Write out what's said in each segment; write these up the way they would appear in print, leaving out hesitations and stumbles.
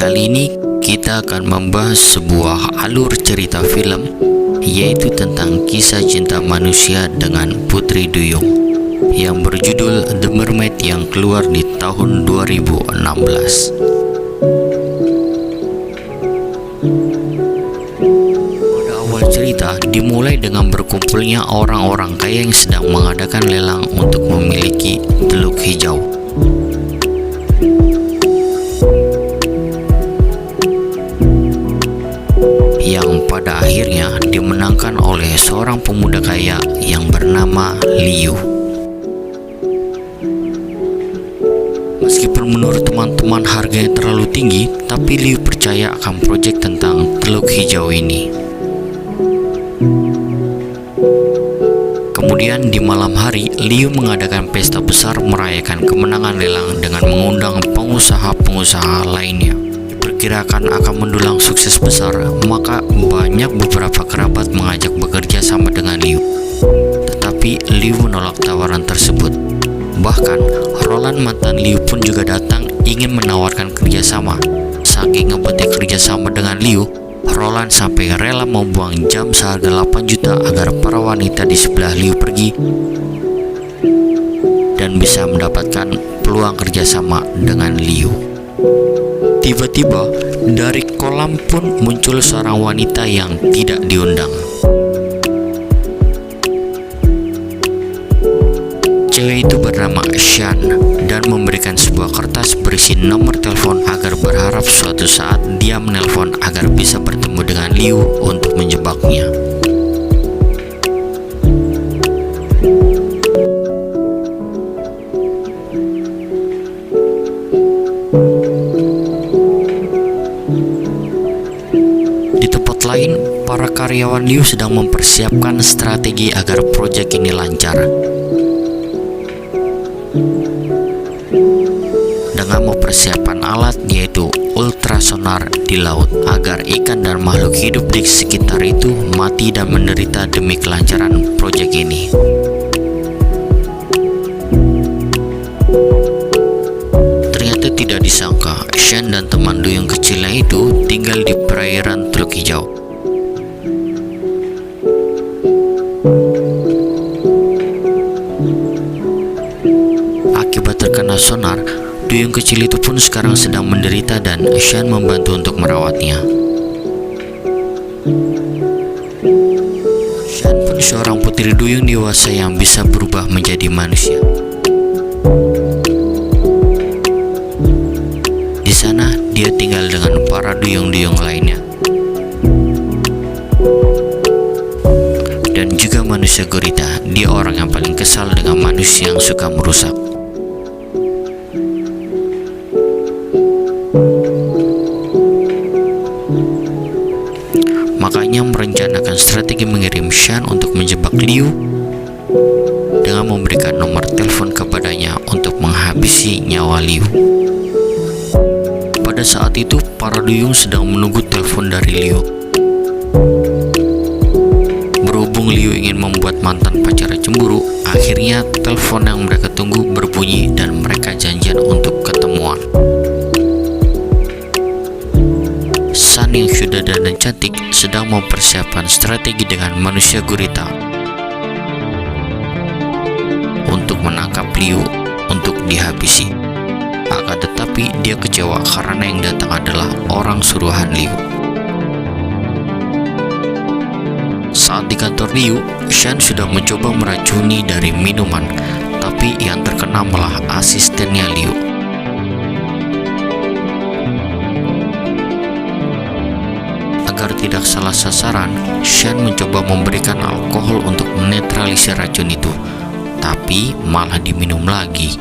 Kali ini kita akan membahas sebuah alur cerita film, yaitu tentang kisah cinta manusia dengan Putri Duyung yang berjudul The Mermaid yang keluar di tahun 2016. Pada awal cerita dimulai dengan berkumpulnya orang-orang kaya yang sedang mengadakan lelang untuk memiliki Teluk Hijau. Yang pada akhirnya dimenangkan oleh seorang pemuda kaya yang bernama Liu. Meskipun menurut teman-teman harganya terlalu tinggi, tapi Liu percaya akan proyek tentang Teluk Hijau ini. Kemudian di malam hari, Liu mengadakan pesta besar merayakan kemenangan lelang dengan mengundang pengusaha-pengusaha lainnya. Diperkirakan akan mendulang sukses besar, maka banyak beberapa kerabat mengajak bekerja sama dengan Liu. Tetapi Liu menolak tawaran tersebut. Bahkan Roland mantan Liu pun juga datang ingin menawarkan kerjasama. Saking ngebetnya kerjasama dengan Liu, Roland sampai rela membuang jam seharga 8 juta agar para wanita di sebelah Liu pergi dan bisa mendapatkan peluang kerjasama dengan Liu. Tiba-tiba dari kolam pun muncul seorang wanita yang tidak diundang. Cewek itu bernama Shan dan memberikan sebuah kertas berisi nomor telepon agar berharap suatu saat dia menelpon agar bisa bertemu dengan Liu untuk menjebaknya. Di tempat lain, para karyawan Liu sedang mempersiapkan strategi agar proyek ini lancar. Dengan mempersiapkan alat yaitu ultrasonar di laut agar ikan dan makhluk hidup di sekitar itu mati dan menderita demi kelancaran proyek ini. Ternyata tidak disangka, Shan dan teman Duyung kecilnya itu tinggal di perairan Teluk Hijau. Akibat terkena sonar, Duyung kecil itu pun sekarang sedang menderita dan Shan membantu untuk merawatnya. Shan pun seorang putri duyung dewasa yang bisa berubah menjadi manusia. Di sana dia tinggal dengan para duyung-duyung lainnya dan juga manusia gurita. Dia orang yang paling kesal dengan manusia yang suka merusak. Makanya merencanakan strategi mengirim Shan untuk menjebak Liu dengan memberikan nomor telepon kepadanya untuk menghabisi nyawa Liu. Pada saat itu, para duyung sedang menunggu telepon dari Liu. Berhubung Liu ingin membuat mantan pacarnya cemburu, akhirnya telepon yang mereka tunggu berbunyi dan mereka janjian untuk ketemuan. Shan yang sudah dan cantik sedang mempersiapkan strategi dengan manusia gurita untuk menangkap Liu untuk dihabisi. Akan tetapi dia kecewa karena yang datang adalah orang suruhan Liu. Saat di kantor Liu, Shan sudah mencoba meracuni dari minuman, tapi yang terkena malah asistennya Liu. Agar tidak salah sasaran, Shan mencoba memberikan alkohol untuk menetralisir racun itu, tapi malah diminum lagi.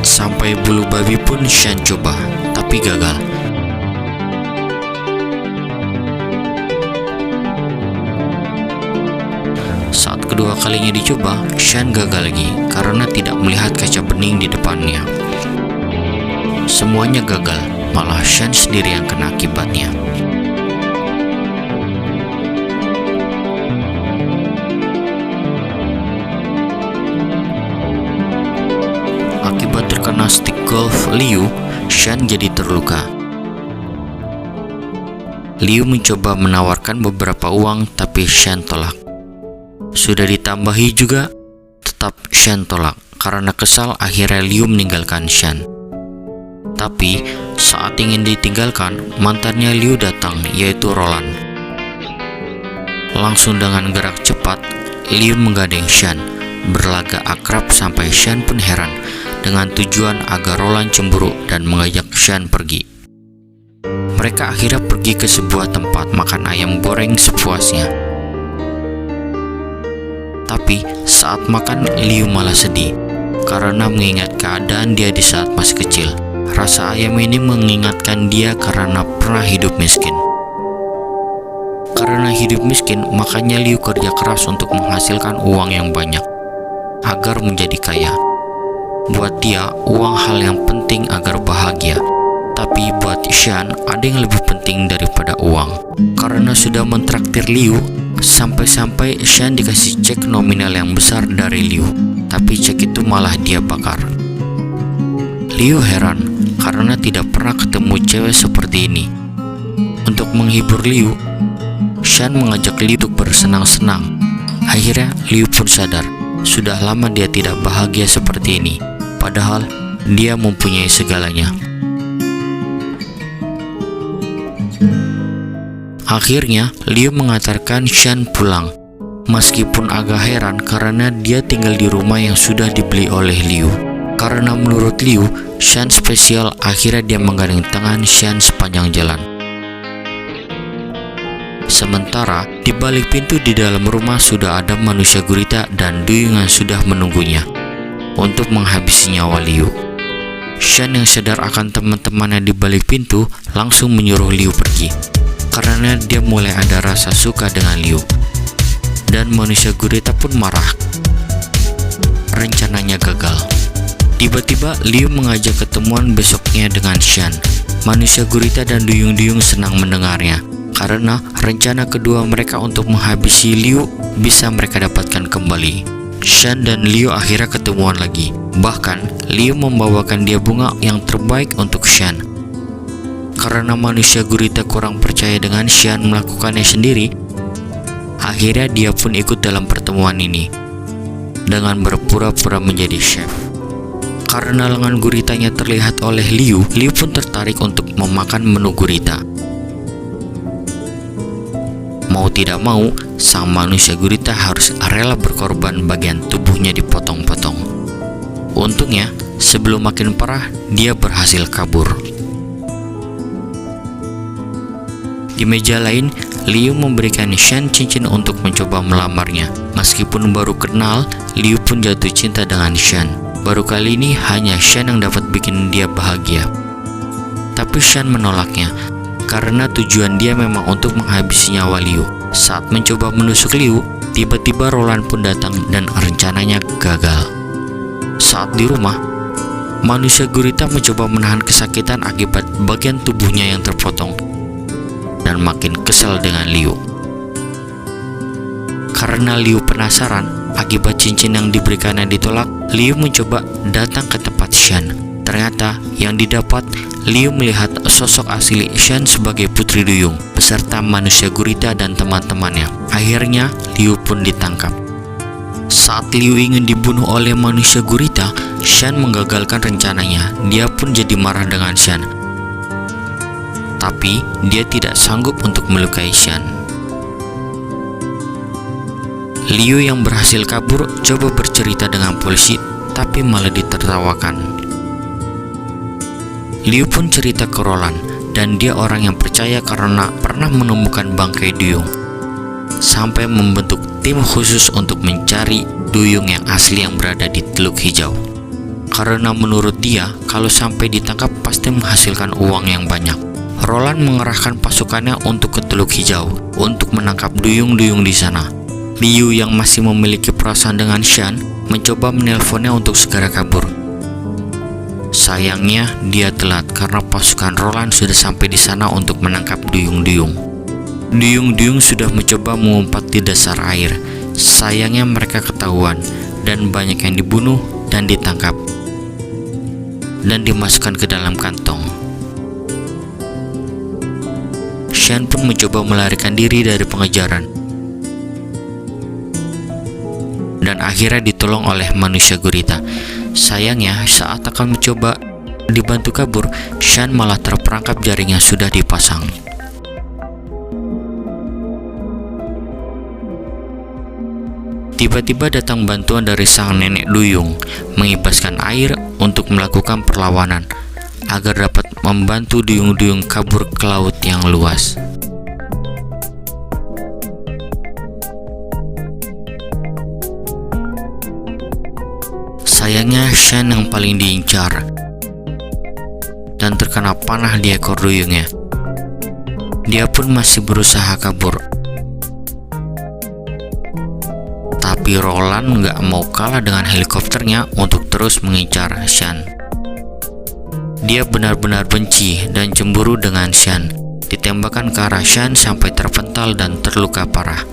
Sampai bulu babi pun Shan coba, tapi gagal. Saat kedua kalinya dicoba, Shan gagal lagi karena tidak melihat kaca bening di depannya. Semuanya gagal, malah Shan sendiri yang kena akibatnya. stik golf Liu, Shan jadi terluka. Liu mencoba menawarkan beberapa uang, tapi Shan tolak. Sudah ditambahi juga, tetap Shan tolak. Karena kesal, akhirnya Liu meninggalkan Shan. Tapi saat ingin ditinggalkan, mantannya Liu datang, yaitu Roland. Langsung dengan gerak cepat, Liu menggandeng Shan, berlagak akrab sampai Shan pun heran, dengan tujuan agar Roland cemburu dan mengajak Shan pergi. Mereka akhirnya pergi ke sebuah tempat makan ayam goreng sepuasnya. Tapi saat makan, Liu malah sedih karena mengingat keadaan dia di saat masih kecil. Rasa ayam ini mengingatkan dia karena pernah hidup miskin. Karena hidup miskin, makanya Liu kerja keras untuk menghasilkan uang yang banyak agar menjadi kaya. Buat dia, uang hal yang penting agar bahagia. Tapi buat Shan, ada yang lebih penting daripada uang. Karena sudah mentraktir Liu, sampai-sampai Shan dikasih cek nominal yang besar dari Liu. Tapi cek itu malah dia bakar. Liu heran karena tidak pernah ketemu cewek seperti ini. Untuk menghibur Liu, Shan mengajak Liu untuk bersenang-senang. Akhirnya Liu pun sadar, sudah lama dia tidak bahagia seperti ini. Padahal dia mempunyai segalanya. Akhirnya Liu mengantarkan Shan pulang. Meskipun agak heran karena dia tinggal di rumah yang sudah dibeli oleh Liu. Karena menurut Liu, Shan spesial, akhirnya dia menggandeng tangan Shan sepanjang jalan. Sementara di balik pintu di dalam rumah sudah ada manusia gurita dan duyung yang sudah menunggunya untuk menghabisi nyawa Liu. Shan yang sadar akan teman-temannya di balik pintu langsung menyuruh Liu pergi karena dia mulai ada rasa suka dengan Liu. Dan manusia gurita pun marah. Rencananya gagal. Tiba-tiba Liu mengajak ketemuan besoknya dengan Shan. Manusia gurita dan duyung-duyung senang mendengarnya karena rencana kedua mereka untuk menghabisi Liu bisa mereka dapatkan kembali. Shan dan Liu akhirnya ketemuan lagi. Bahkan Liu membawakan dia bunga yang terbaik untuk Shan. Karena manusia gurita kurang percaya dengan Shan melakukannya sendiri, akhirnya dia pun ikut dalam pertemuan ini dengan berpura-pura menjadi chef. Karena lengan guritanya terlihat oleh Liu, Liu pun tertarik untuk memakan menu gurita. Mau tidak mau, sang manusia gurita harus rela berkorban bagian tubuhnya dipotong-potong. Untungnya, sebelum makin parah, dia berhasil kabur. Di meja lain, Liu memberikan Shan cincin untuk mencoba melamarnya. Meskipun baru kenal, Liu pun jatuh cinta dengan Shan. Baru kali ini hanya Shan yang dapat bikin dia bahagia. Tapi Shan menolaknya, karena tujuan dia memang untuk menghabisi nyawa Liu. Saat mencoba menusuk Liu, tiba-tiba Roland pun datang dan rencananya gagal. Saat di rumah, manusia gurita mencoba menahan kesakitan akibat bagian tubuhnya yang terpotong dan makin kesal dengan Liu. Karena Liu penasaran akibat cincin yang diberikannya ditolak, Liu mencoba datang ke tempat Shan. Ternyata yang didapat, Liu melihat sosok asli Shan sebagai putri duyung beserta manusia gurita dan teman-temannya. Akhirnya Liu pun ditangkap. Saat Liu ingin dibunuh oleh manusia gurita, Shan menggagalkan rencananya. Dia pun jadi marah dengan Shan. Tapi dia tidak sanggup untuk melukai Shan. Liu yang berhasil kabur coba bercerita dengan polisi, tapi malah ditertawakan. Liu pun cerita ke Roland, dan dia orang yang percaya karena pernah menemukan bangkai duyung. Sampai membentuk tim khusus untuk mencari duyung yang asli yang berada di Teluk Hijau. Karena menurut dia, kalau sampai ditangkap pasti menghasilkan uang yang banyak. Roland mengerahkan pasukannya untuk ke Teluk Hijau untuk menangkap duyung-duyung di sana. Liu yang masih memiliki perasaan dengan Shan mencoba menelponnya untuk segera kabur. Sayangnya dia telat karena pasukan Roland sudah sampai di sana untuk menangkap duyung-duyung. Duyung-duyung sudah mencoba mengumpat di dasar air. Sayangnya mereka ketahuan dan banyak yang dibunuh dan ditangkap. dan dimasukkan ke dalam kantong. Shan pun mencoba melarikan diri dari pengejaran dan akhirnya ditolong oleh manusia gurita. Sayangnya, saat akan mencoba dibantu kabur, Shan malah terperangkap jaring yang sudah dipasang. Tiba-tiba datang bantuan dari sang nenek duyung, mengibaskan air untuk melakukan perlawanan agar dapat membantu duyung-duyung kabur ke laut yang luas. Sayangnya, Shan yang paling diincar dan terkena panah di ekor duyungnya. Dia pun masih berusaha kabur. Tapi Roland nggak mau kalah dengan helikopternya untuk terus mengincar Shan. Dia benar-benar benci dan cemburu dengan Shan. Ditembakkan ke arah Shan sampai terpental dan terluka parah.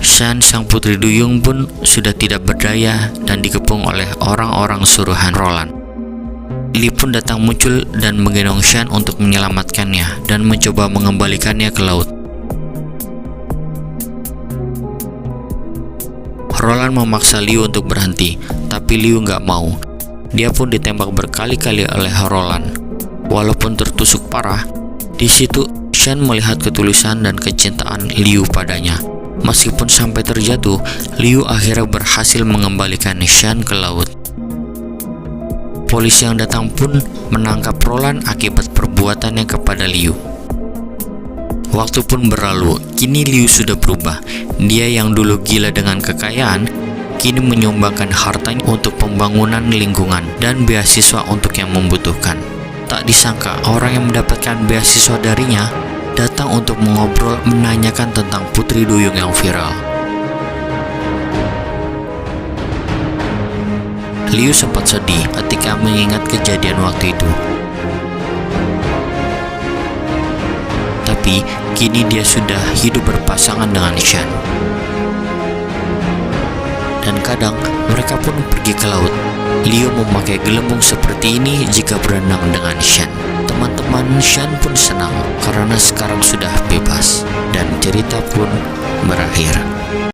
Shan, sang putri duyung, pun sudah tidak berdaya dan dikepung oleh orang-orang suruhan Roland. Lee pun datang muncul dan menggendong Shan untuk menyelamatkannya dan mencoba mengembalikannya ke laut. Roland memaksa Liu untuk berhenti, tapi Liu nggak mau. Dia pun ditembak berkali-kali oleh Roland. Walaupun tertusuk parah, di situ Shan melihat ketulusan dan kecintaan Liu padanya. Meskipun sampai terjatuh, Liu akhirnya berhasil mengembalikan Shan ke laut. Polisi yang datang pun menangkap Roland akibat perbuatannya kepada Liu. Waktu pun berlalu, kini Liu sudah berubah. Dia yang dulu gila dengan kekayaan, kini menyumbangkan hartanya untuk pembangunan lingkungan dan beasiswa untuk yang membutuhkan. Tak disangka, orang yang mendapatkan beasiswa darinya datang untuk mengobrol menanyakan tentang putri duyung yang viral. Liu sempat sedih ketika mengingat kejadian waktu itu. Tapi kini dia sudah hidup berpasangan dengan Shan. Dan kadang mereka pun pergi ke laut. Liu memakai gelembung seperti ini jika berenang dengan Shan. Teman-teman Shan pun senang karena sekarang sudah bebas dan cerita pun berakhir.